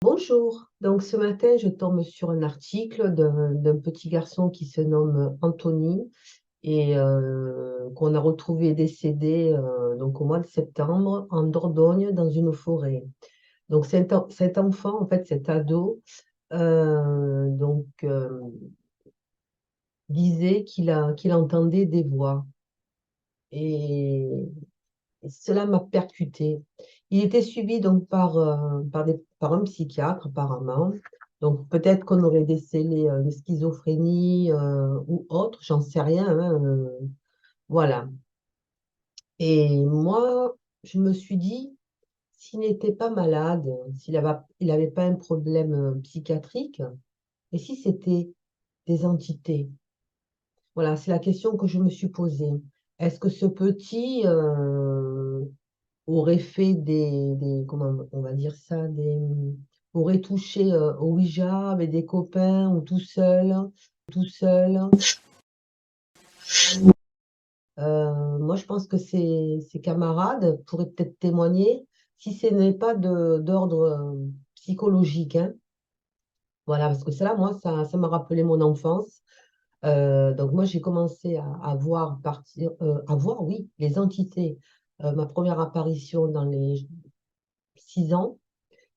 Bonjour, donc ce matin je tombe sur un article d'un petit garçon qui se nomme Anthony et qu'on a retrouvé décédé donc au mois de septembre en Dordogne dans une forêt. Donc cet enfant, en fait cet ado, disait qu'il entendait des voix et cela m'a percuté. Il était suivi donc par un psychiatre apparemment. Donc peut-être qu'on aurait décelé une schizophrénie ou autre, j'en sais rien, hein, voilà. Et moi, je me suis dit, s'il n'était pas malade, il avait pas un problème psychiatrique, et si c'était des entités? Voilà, c'est la question que je me suis posée. Est-ce que ce petit aurait fait comment on va dire ça, aurait touché au Ouija avec des copains ou tout seul, tout seul. Moi, je pense que ses camarades pourraient peut-être témoigner si ce n'est pas d'ordre psychologique, hein. Voilà, parce que cela, moi, ça m'a rappelé mon enfance. Donc moi, j'ai commencé à voir, oui, les entités. Ma première apparition dans les 6 ans.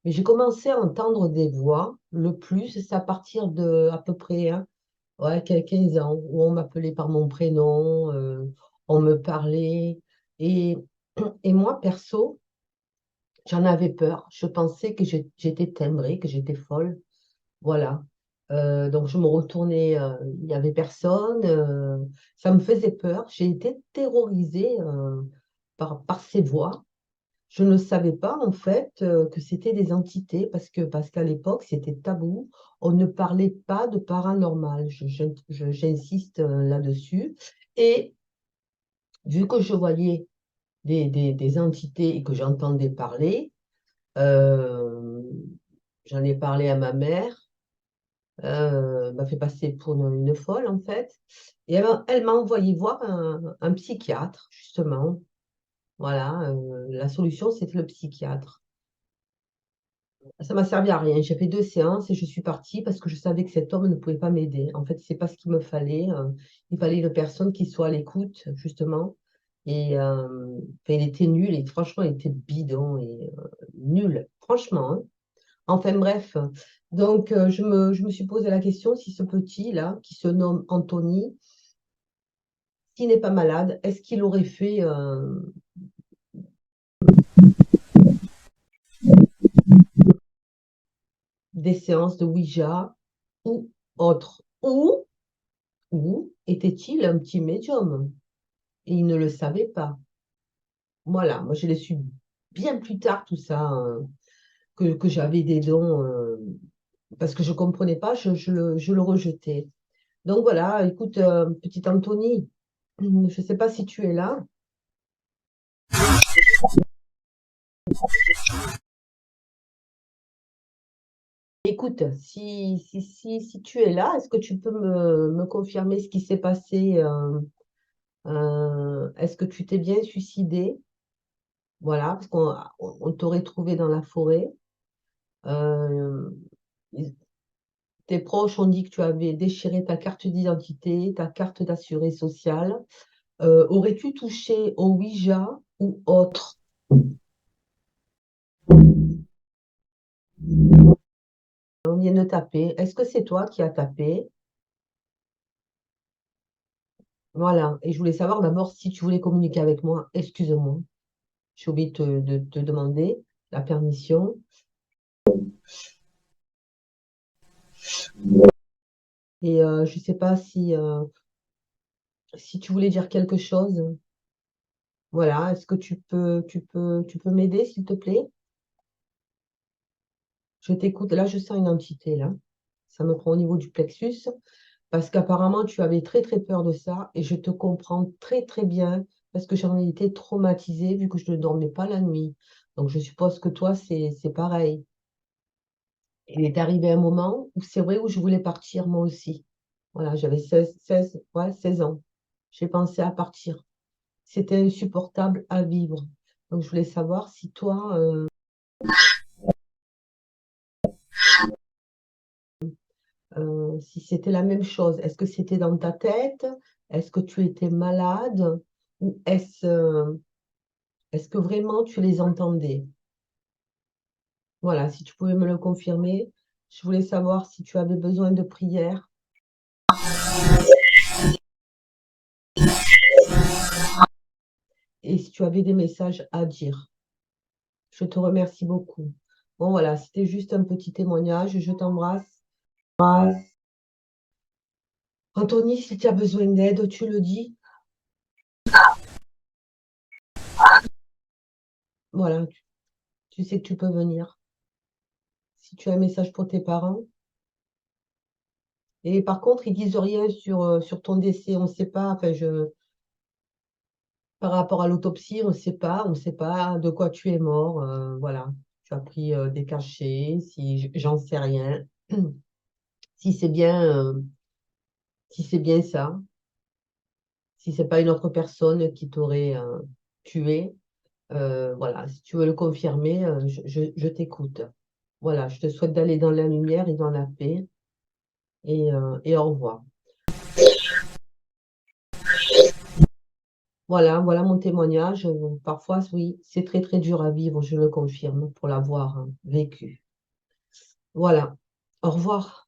Mais j'ai commencé à entendre des voix. Le plus, c'est à partir de à peu près hein, ouais, 15 ans, où on m'appelait par mon prénom, on me parlait. Et, et moi, perso, j'en avais peur. Je pensais que j'étais timbrée, que j'étais folle. Voilà. Donc je me retournais, il n'y avait personne. Ça me faisait peur. J'ai été terrorisée par ces voix. Je ne savais pas en fait que c'était des entités parce qu'à l'époque c'était tabou. On ne parlait pas de paranormal. J'insiste là-dessus. Et vu que je voyais des entités et que j'entendais parler, euh, j'en ai parlé à ma mère, m'a fait passer pour une folle en fait. Et elle m'a envoyé voir un psychiatre justement. Voilà, la solution c'était le psychiatre. Ça m'a servi à rien. J'ai fait 2 séances et je suis partie parce que je savais que cet homme ne pouvait pas m'aider. En fait, c'est pas ce qu'il me fallait. Il fallait une personne qui soit à l'écoute, justement. Et enfin, il était nul et franchement, il était bidon et nul, franchement, hein. Enfin bref. Donc, je me suis posé la question si ce petit-là, qui se nomme Anthony, s'il n'est pas malade, est-ce qu'il aurait fait des séances de Ouija ou autre? Ou était-il un petit médium? Et il ne le savait pas. Voilà, moi je l'ai su bien plus tard tout ça, que j'avais des dons, parce que je ne comprenais pas, je le rejetais. Donc voilà, écoute, petit Anthony, je ne sais pas si tu es là. Écoute, si tu es là, est-ce que tu peux me confirmer ce qui s'est passé? Est-ce que tu t'es bien suicidé? Voilà, parce on t'aurait trouvé dans la forêt. Euh, Tes proches ont dit que tu avais déchiré ta carte d'identité, ta carte d'assuré social. Aurais-tu touché au Ouija ou autre? On vient de taper. Est-ce que c'est toi qui as tapé? Voilà. Et je voulais savoir d'abord si tu voulais communiquer avec moi. Excuse-moi. J'ai oublié de te demander la permission. Et je ne sais pas si tu voulais dire quelque chose. Voilà. Est-ce que tu peux m'aider, s'il te plaît? Je t'écoute. Là, je sens une entité, là. Ça me prend au niveau du plexus. Parce qu'apparemment, tu avais très très peur de ça et je te comprends très très bien parce que j'en ai été traumatisée vu que je ne dormais pas la nuit. Donc je suppose que toi, c'est pareil. Il est arrivé un moment où c'est vrai où je voulais partir moi aussi. Voilà, j'avais 16 ans. J'ai pensé à partir. C'était insupportable à vivre. Donc, je voulais savoir si toi, si c'était la même chose. Est-ce que c'était dans ta tête? Est-ce que tu étais malade? Ou est-ce que vraiment tu les entendais? Voilà, si tu pouvais me le confirmer. Je voulais savoir si tu avais besoin de prière et si tu avais des messages à dire. Je te remercie beaucoup. Bon, voilà, c'était juste un petit témoignage. Je t'embrasse. Anthony, si tu as besoin d'aide, tu le dis. Voilà, tu sais que tu peux venir. Si tu as un message pour tes parents. Et par contre, ils disent rien sur ton décès. On ne sait pas. Enfin, par rapport à l'autopsie, on ne sait pas. On ne sait pas de quoi tu es mort. Voilà. Tu as pris des cachets. Si j'en sais rien. Si c'est bien, si c'est bien ça. Si c'est pas une autre personne qui t'aurait tué. Voilà. Si tu veux le confirmer, je t'écoute. Voilà. Je te souhaite d'aller dans la lumière et dans la paix. Et au revoir. Voilà, voilà mon témoignage. Parfois, oui, c'est très très dur à vivre, je le confirme, pour l'avoir vécu. Voilà. Au revoir.